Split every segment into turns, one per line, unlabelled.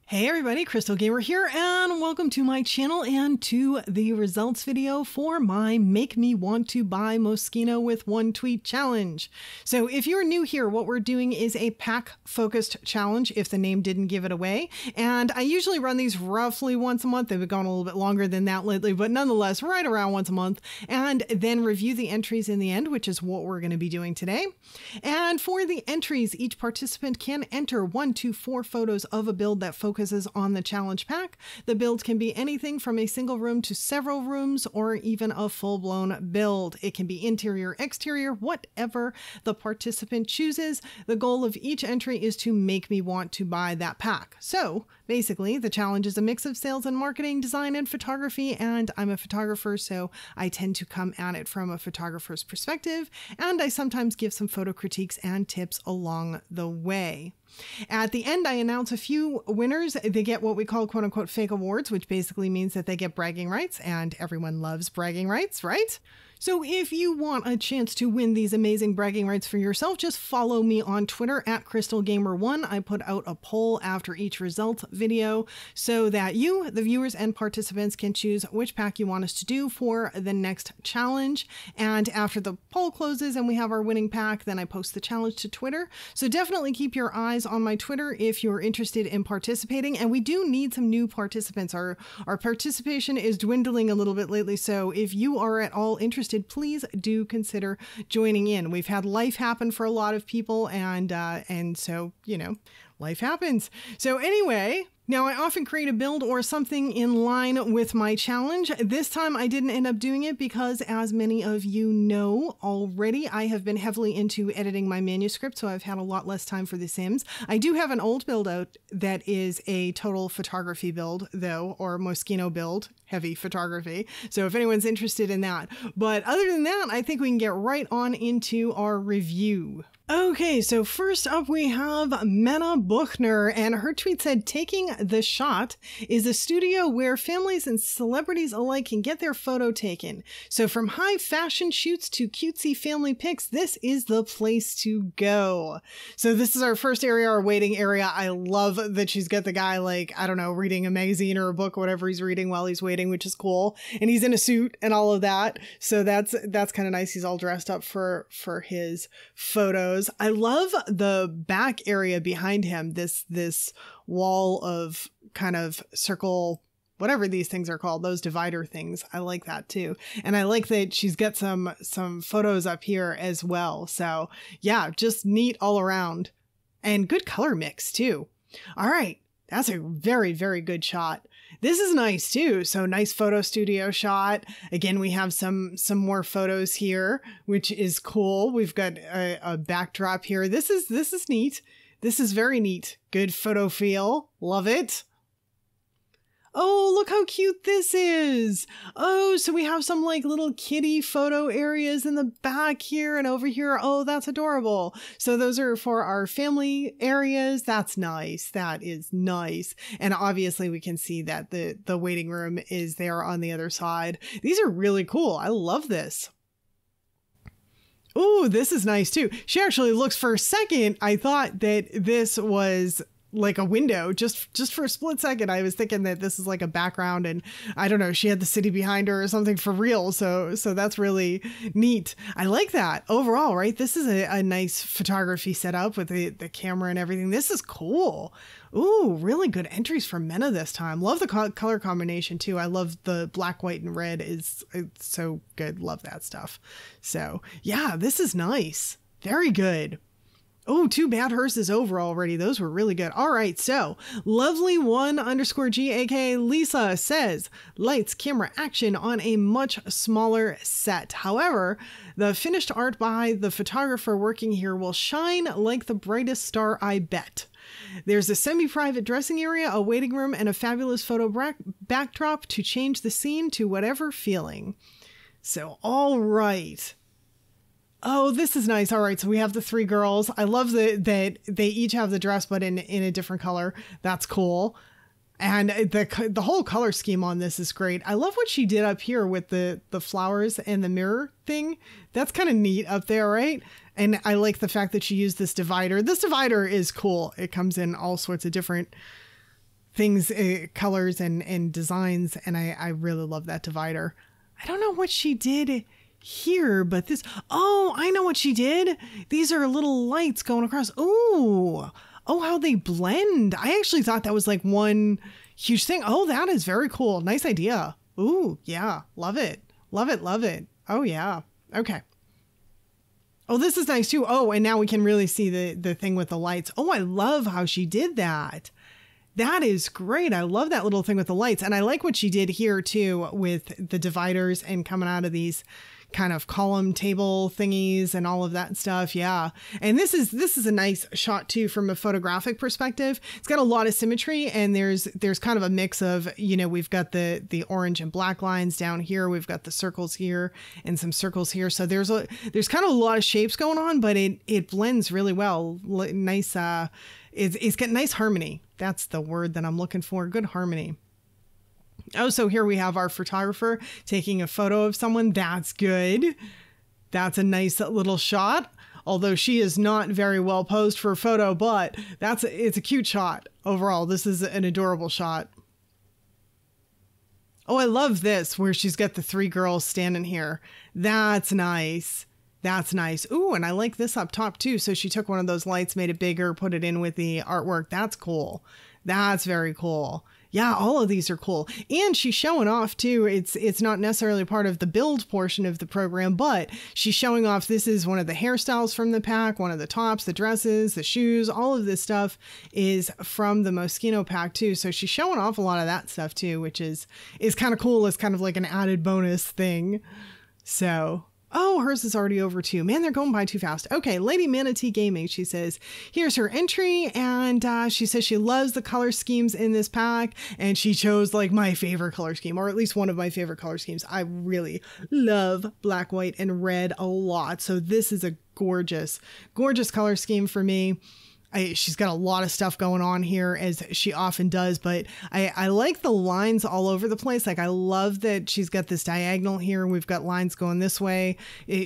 Hey everybody, Crystal Gamer here, and welcome to my channel and to the results video for my Make Me Want to Buy Moschino with One Tweet challenge. So if you're new here, what we're doing is a pack-focused challenge, if the name didn't give it away. And I usually run these roughly once a month. They've been going a little bit longer than that lately, but nonetheless, right around once a month. And then review the entries in the end, which is what we're going to be doing today. And for the entries, each participant can enter 1 to 4 photos of a build that focuses on the challenge pack. The build can be anything from a single room to several rooms, or even a full-blown build. It can be interior, exterior, whatever the participant chooses. The goal of each entry is to make me want to buy that pack. So basically, the challenge is a mix of sales and marketing, design and photography, and I'm a photographer, so I tend to come at it from a photographer's perspective, and I sometimes give some photo critiques and tips along the way. At the end, I announce a few winners. They get what we call quote-unquote fake awards, which basically means that they get bragging rights, and everyone loves bragging rights, right? So if you want a chance to win these amazing bragging rights for yourself, just follow me on Twitter at CrystalGamer1. I put out a poll after each result video so that you, the viewers and participants, can choose which pack you want us to do for the next challenge. And after the poll closes and we have our winning pack, then I post the challenge to Twitter. So definitely keep your eyes on my Twitter if you're interested in participating. And we do need some new participants. Our participation is dwindling a little bit lately. So if you are at all interested, please do consider joining in. We've had life happen for a lot of people, and so, you know, life happens. So anyway, now I often create a build or something in line with my challenge. This time I didn't end up doing it because, as many of you know already, I have been heavily into editing my manuscript, so I've had a lot less time for The Sims. I do have an old build out that is a total photography build, though, or Moschino build, heavy photography. So if anyone's interested in that. But other than that, I think we can get right on into our review. Okay, so first up we have Manatee Buchner, and her tweet said, "Taking the Shot is a studio where families and celebrities alike can get their photo taken. So from high fashion shoots to cutesy family pics, this is the place to go." So this is our first area, our waiting area. I love that she's got the guy, like, I don't know, reading a magazine or a book, whatever he's reading while he's waiting, which is cool. And he's in a suit and all of that. So that's kind of nice. He's all dressed up for his photos. I love the back area behind him, this wall of kind of circle, whatever these things are called, those divider things. I like that too. And I like that she's got some photos up here as well. So yeah, just neat all around, and good color mix too. All right. That's a very, very good shot. This is nice too. So nice photo studio shot. Again, we have some more photos here, which is cool. We've got a backdrop here. This is neat. This is very neat. Good photo feel. Love it. Oh, look how cute this is. Oh, so we have some like little kitty photo areas in the back here and over here. Oh, that's adorable. So those are for our family areas. That's nice. That is nice. And obviously we can see that the waiting room is there on the other side. These are really cool. I love this. Oh, this is nice too. She actually looks, for a second, I thought that this was like a window. Just for a split second, I was thinking that this is like a background, and I don't know, she had the city behind her or something for real. So that's really neat. I like that overall, right? This is a nice photography setup with the camera and everything. This is cool. Ooh, really good entries from Mena this time. Love the color combination too. I love the black, white, and red. It's so good. Love that stuff. So yeah, this is nice. Very good. Oh, too bad hers is over already. Those were really good. All right, so lovely1_G, aka Lisa, says, "Lights, camera, action on a much smaller set. However, the finished art by the photographer working here will shine like the brightest star, I bet. There's a semi-private dressing area, a waiting room, and a fabulous photo backdrop to change the scene to whatever feeling." So, all right. Oh, this is nice. All right, so we have the 3 girls. I love that they each have the dress, but in a different color. That's cool. And the whole color scheme on this is great. I love what she did up here with the flowers and the mirror thing. That's kind of neat up there, right? And I like the fact that she used this divider. This divider is cool. It comes in all sorts of different things, colors and designs. And I really love that divider. I don't know what she did here, but oh, I know what she did. These are little lights going across. Oh, how they blend. I actually thought that was like one huge thing. Oh, that is very cool. Nice idea. Ooh, yeah. Love it. Love it. Love it. Oh, yeah. Okay. Oh, this is nice too. Oh, and now we can really see the thing with the lights. Oh, I love how she did that. That is great. I love that little thing with the lights. And I like what she did here too with the dividers and coming out of these kind of column table thingies and all of that stuff. Yeah. And this is a nice shot too from a photographic perspective. It's got a lot of symmetry, and there's kind of a mix of, we've got the orange and black lines down here. We've got the circles here and some circles here. So there's kind of a lot of shapes going on, but it blends really well. Nice. It's got nice harmony. That's the word that I'm looking for. Good harmony. Oh, so here we have our photographer taking a photo of someone. That's good. That's a nice little shot. Although she is not very well posed for a photo, but it's a cute shot. Overall, this is an adorable shot. Oh, I love this where she's got the 3 girls standing here. That's nice. That's nice. Ooh, and I like this up top too. So she took one of those lights, made it bigger, put it in with the artwork. That's cool. That's very cool. Yeah, all of these are cool. And she's showing off too. It's not necessarily part of the build portion of the program, but she's showing off. This is one of the hairstyles from the pack, one of the tops, the dresses, the shoes, all of this stuff is from the Moschino pack too. So she's showing off a lot of that stuff too, which is kind of cool. It's kind of like an added bonus thing. So... oh, hers is already over too. Man, they're going by too fast. Okay, Lady Manatee Gaming, she says, here's her entry. And she says she loves the color schemes in this pack. And she chose like my favorite color scheme, or at least one of my favorite color schemes. I really love black, white, and red a lot. So this is a gorgeous, gorgeous color scheme for me. She's got a lot of stuff going on here, as she often does, but I like the lines all over the place. Like, I love that she's got this diagonal here. We've got lines going this way.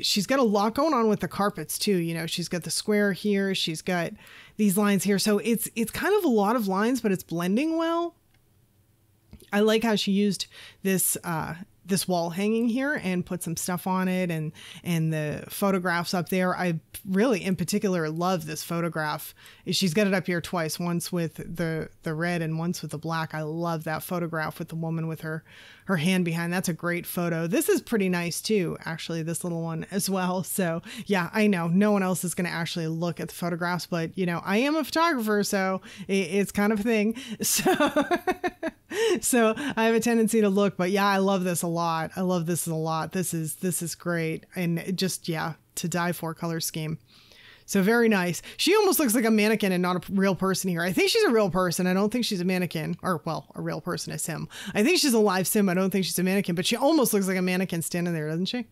She's got a lot going on with the carpets too. She's got the square here. She's got these lines here. So it's kind of a lot of lines, but it's blending well. I like how she used this wall hanging here and put some stuff on it, and the photographs up there. I really in particular love this photograph. She's got it up here twice, once with the red and once with the black. I love that photograph with the woman with her hand behind. That's a great photo. This is pretty nice too, actually, this little one as well. So yeah, I know no one else is going to actually look at the photographs, but I am a photographer, so it's kind of a thing. So I have a tendency to look, but yeah, I love this a lot. I love this a lot. This is great. And just, yeah, to die for color scheme. So very nice. She almost looks like a mannequin and not a real person here. I think she's a real person. I don't think she's a mannequin, or well, a real person is Sim. I think she's a live Sim. I don't think she's a mannequin, but she almost looks like a mannequin standing there, doesn't she?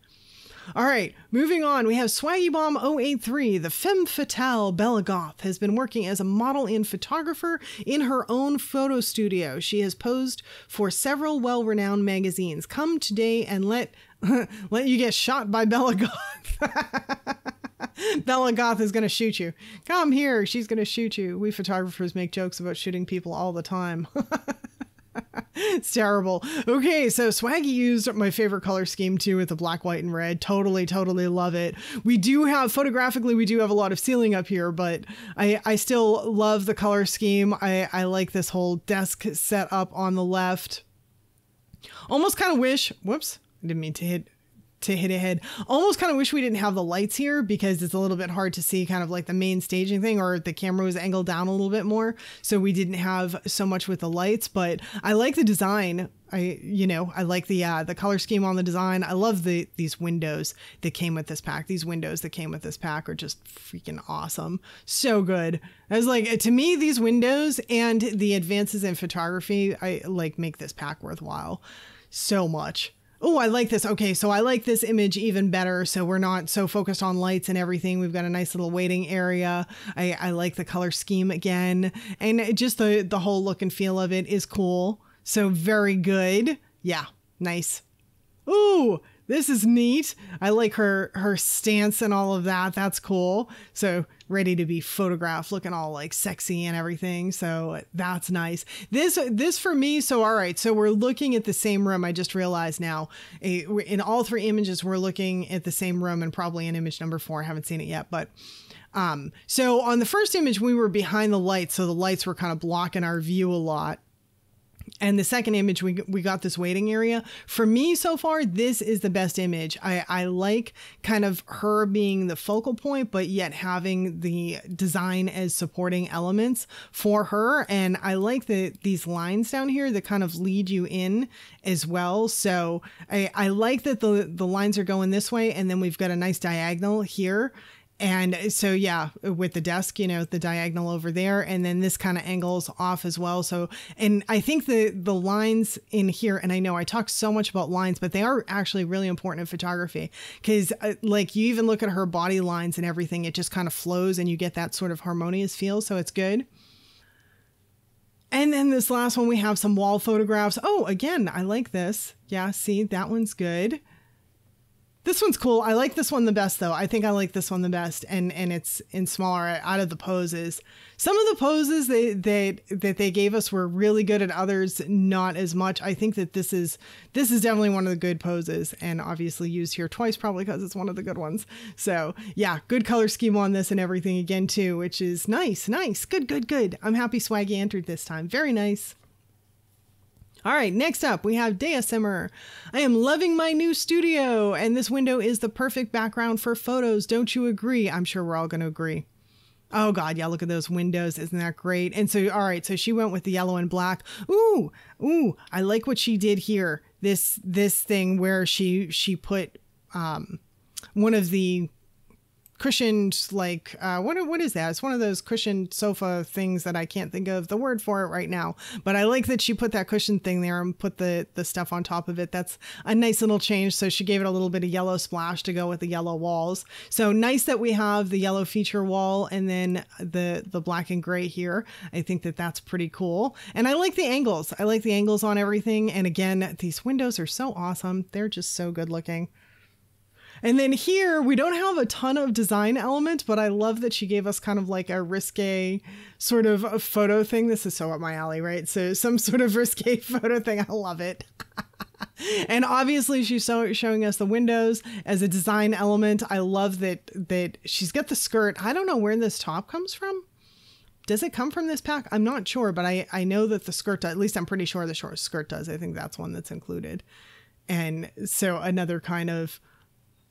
All right, moving on, we have Swaggy Bomb 083. The femme fatale Bella Goth has been working as a model and photographer in her own photo studio. She has posed for several well-renowned magazines. Come today and let you get shot by Bella Goth. Bella Goth is going to shoot you. Come here, she's going to shoot you. We photographers make jokes about shooting people all the time. It's terrible. Okay, so Swaggy used my favorite color scheme too with the black, white, and red. Totally love it. We do have a lot of ceiling up here, but I still love the color scheme. I like this whole desk set up on the left. Almost kind of wish, whoops, I didn't mean to hit ahead. Almost kind of wish we didn't have the lights here, because it's a little bit hard to see kind of like the main staging thing, or the camera was angled down a little bit more. So we didn't have so much with the lights, but I like the design. I like the color scheme on the design. I love these windows that came with this pack. These windows that came with this pack are just freaking awesome. So good. I was like, to me, these windows and the advances in photography, I like make this pack worthwhile so much. Oh, I like this. Okay, so I like this image even better. So we're not so focused on lights and everything. We've got a nice little waiting area. I like the color scheme again. And just the whole look and feel of it is cool. So very good. Yeah, nice. Ooh, This is neat. I like her stance and all of that. That's cool. So ready to be photographed, looking all like sexy and everything. So that's nice. This for me. So, all right. So we're looking at the same room. I just realized now in all three images, we're looking at the same room, and probably in image number 4. I haven't seen it yet, but so on the first image, we were behind the lights. So the lights were kind of blocking our view a lot. And the second image, we got this waiting area. For me, so far, this is the best image. I like kind of her being the focal point, but yet having the design as supporting elements for her. And I like these lines down here that kind of lead you in as well. So I like that the lines are going this way, and then we've got a nice diagonal here. And so, yeah, with the desk, you know, the diagonal over there, and then this kind of angles off as well. So, and I think the lines in here, and I know I talk so much about lines, but they are actually really important in photography, because like you even look at her body lines and everything, it just kind of flows and you get that sort of harmonious feel. So it's good. And then this last one, we have some wall photographs. Oh, again, I like this. Yeah, see, that one's good. This one's cool. I like this one the best, though. I think I like this one the best, and it's in smaller out of the poses. Some of the poses that they gave us were really good, and others not as much. I think that this is definitely one of the good poses, and obviously used here twice, probably because it's one of the good ones. So yeah, good color scheme on this and everything again too, which is nice. Good. I'm happy Swaggy entered this time. Very nice. All right, next up, we have Dea Simmer. I am loving my new studio, and this window is the perfect background for photos. Don't you agree? I'm sure we're all going to agree. Oh, God, yeah, look at those windows. Isn't that great? And so, all right, so she went with the yellow and black. Ooh, I like what she did here. This thing where she put one of the cushioned, like, what is that? It's one of those cushioned sofa things that I can't think of the word for it right now, but I like that she put that cushion thing there and put the stuff on top of it. That's a nice little change. So she gave it a little bit of yellow splash to go with the yellow walls. So nice that we have the yellow feature wall and then the black and gray here. I think that that's pretty cool. And I like the angles. I like the angles on everything. And again, these windows are so awesome. They're just so good looking. And then here, we don't have a ton of design elements, but I love that she gave us kind of like a risque sort of a photo thing. This is so up my alley, right? So some sort of risque photo thing. I love it. And obviously she's showing us the windows as a design element. I love that she's got the skirt. I don't know where this top comes from. Does it come from this pack? I'm not sure, but I know that the skirt, at least I'm pretty sure the short skirt does. I think that's one that's included. And so another kind of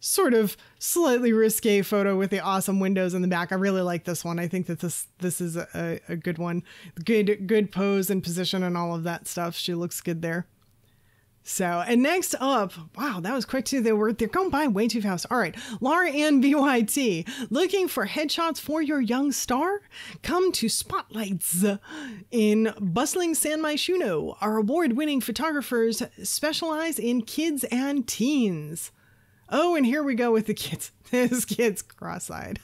sort of slightly risque photo with the awesome windows in the back. I really like this one. I think that this is a good one. Good pose and position and all of that stuff. She looks good there. So, and next up, wow, that was quick too. They're going by way too fast. All right, Laura Ann BYT, looking for headshots for your young star? Come to Spotlights in bustling San Moschino. Our award-winning photographers specialize in kids and teens. Oh, and here we go with the kids. This kid's cross-eyed.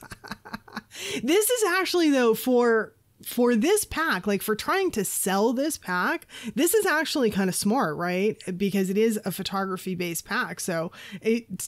This is actually, though, for this pack, like for trying to sell this pack, this is actually kind of smart, right? Because it is a photography-based pack. So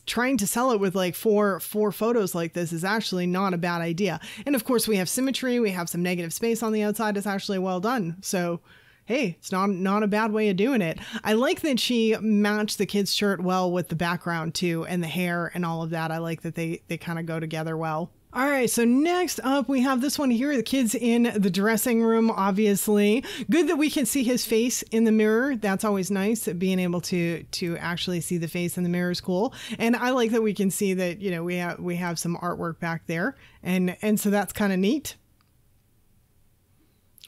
trying to sell it with like four photos like this is actually not a bad idea. And of course, we have symmetry. We have some negative space on the outside. It's actually well done. So hey, it's not a bad way of doing it. I like that she matched the kid's shirt well with the background too, and the hair and all of that. I like that they kind of go together well. All right, so next up we have this one here, the kids in the dressing room, obviously. Good that we can see his face in the mirror. That's always nice. Being able to actually see the face in the mirror is cool. And I like that we can see that, you know, we have some artwork back there. And so that's kind of neat.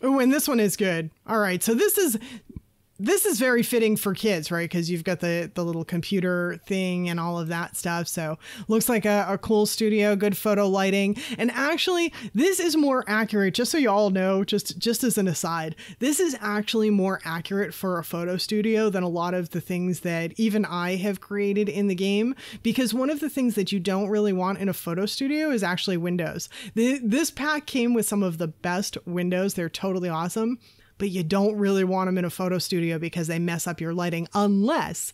Oh, and this one is good. All right, so this is very fitting for kids, right? Because you've got the little computer thing and all of that stuff. So looks like a cool studio, good photo lighting. And actually, this is more accurate, just so you all know, just as an aside, this is actually more accurate for a photo studio than a lot of the things that even I have created in the game. Because one of the things that you don't really want in a photo studio is actually windows. This pack came with some of the best windows. They're totally awesome. but you don't really want them in a photo studio because they mess up your lighting unless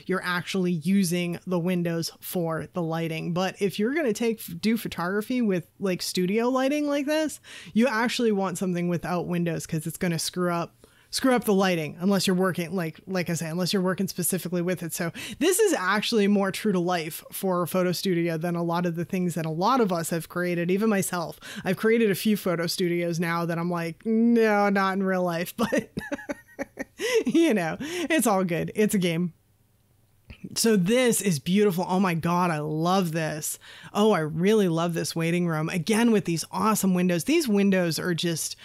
you're actually using the windows for the lighting. But if you're going to do photography with like studio lighting like this, you actually want something without windows because it's going to screw up the lighting unless you're working like I say, unless you're working specifically with it. So this is actually more true to life for a photo studio than a lot of the things that a lot of us have created. Even myself, I've created a few photo studios now that I'm like, no, not in real life, but you know, it's all good. It's a game. So this is beautiful. Oh my God, I love this. Oh, I really love this waiting room. Again, with these awesome windows. These windows are just,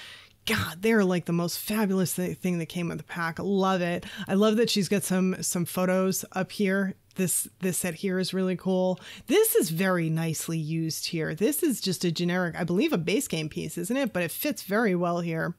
God, they're like the most fabulous thing that came with the pack. I love it. I love that she's got some photos up here. This set here is really cool. This is very nicely used here. This is just a generic, I believe, a base game piece, isn't it? But it fits very well here.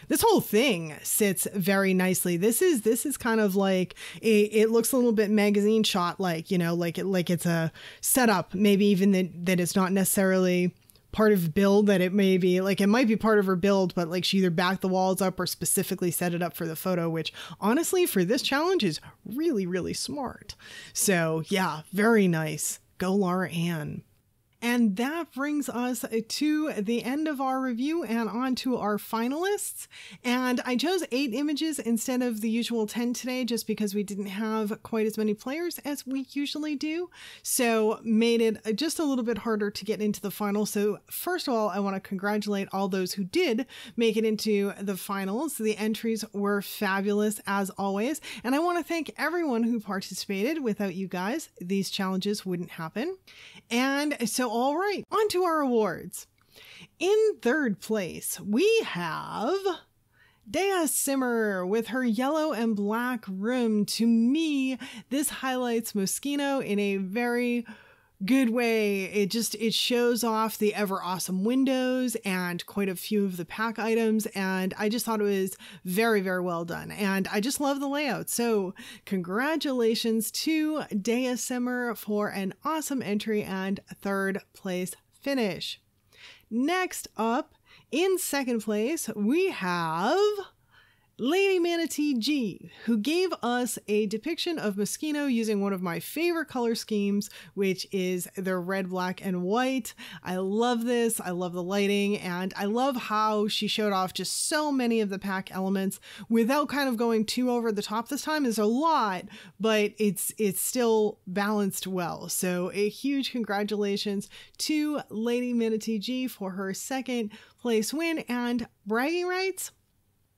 This whole thing sits very nicely. This is kind of like it looks a little bit magazine shot, like, you know, like it's a setup. Maybe even that it's not necessarily part of build, that it may be like, it might be part of her build, but like she either backed the walls up or specifically set it up for the photo, which honestly for this challenge is really, really smart. So yeah, very nice. Go Laura Ann. And that brings us to the end of our review and on to our finalists. And I chose 8 images instead of the usual 10 today, just because we didn't have quite as many players as we usually do. So made it just a little bit harder to get into the final. So first of all, I want to congratulate all those who did make it into the finals. The entries were fabulous as always. And I want to thank everyone who participated. Without you guys, these challenges wouldn't happen. And so all right, on to our awards. In third place, we have Dea Simmer with her yellow and black room. To me, this highlights Moschino in a very good way. It shows off the ever awesome windows and quite a few of the pack items. And I just thought it was very, very well done. And I just love the layout. So congratulations to Dea Simmer for an awesome entry and third place finish. Next up, in second place, we have Lady Manatee G, who gave us a depiction of Moschino using one of my favorite color schemes, which is the red, black, and white. I love this. I love the lighting, and I love how she showed off just so many of the pack elements without kind of going too over the top this time. There's a lot, but it's still balanced well. So a huge congratulations to Lady Manatee G for her second place win and bragging rights.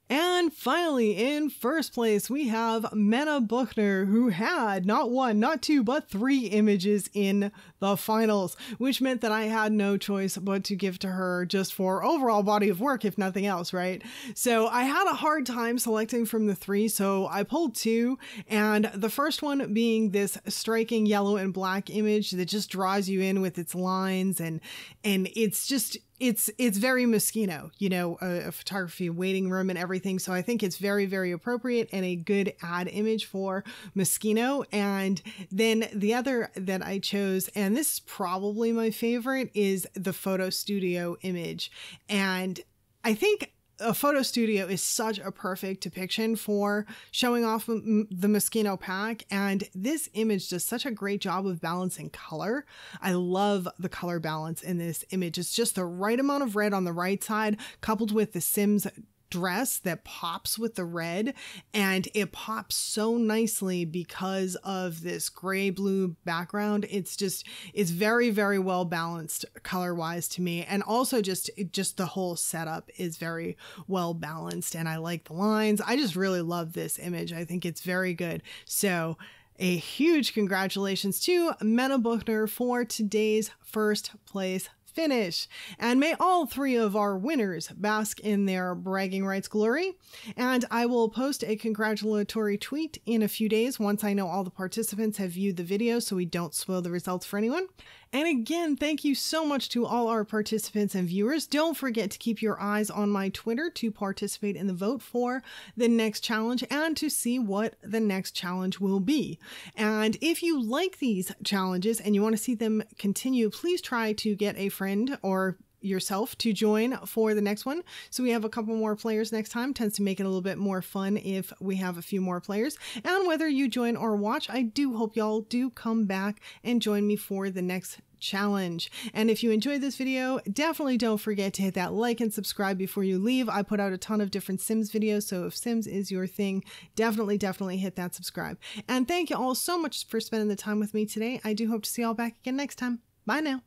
And finally, in first place, we have Menna Buchner, who had not 1, not 2, but 3 images in the finals, which meant that I had no choice but to give to her just for overall body of work, if nothing else, right? So I had a hard time selecting from the 3, so I pulled 2, and the first one being this striking yellow and black image that just draws you in with its lines, and it's just, it's very Moschino, you know, a photography waiting room and everything. So I think it's very, very appropriate and a good ad image for Moschino. And then the other that I chose, and this is probably my favorite, is the photo studio image. And I think a photo studio is such a perfect depiction for showing off the Moschino pack, and this image does such a great job of balancing color. I love the color balance in this image. It's just the right amount of red on the right side coupled with the Sims dress that pops with the red, and it pops so nicely because of this gray blue background. It's very, very well balanced color wise to me, and also just the whole setup is very well balanced, and I like the lines. I just really love this image. I think it's very good. So a huge congratulations to Menna Buchner for today's first place finish, and may all 3 of our winners bask in their bragging rights glory. And I will post a congratulatory tweet in a few days once I know all the participants have viewed the video, so we don't spoil the results for anyone. And again, thank you so much to all our participants and viewers. Don't forget to keep your eyes on my Twitter to participate in the vote for the next challenge and to see what the next challenge will be. And if you like these challenges and you want to see them continue, please try to get a friend or yourself to join for the next one. So we have a couple more players next time. Tends to make it a little bit more fun if we have a few more players. And whether you join or watch, I do hope y'all do come back and join me for the next challenge. And if you enjoyed this video, definitely don't forget to hit that like and subscribe before you leave. I put out a ton of different Sims videos, so if Sims is your thing, definitely hit that subscribe. And thank you all so much for spending the time with me today. I do hope to see y'all back again next time. Bye now.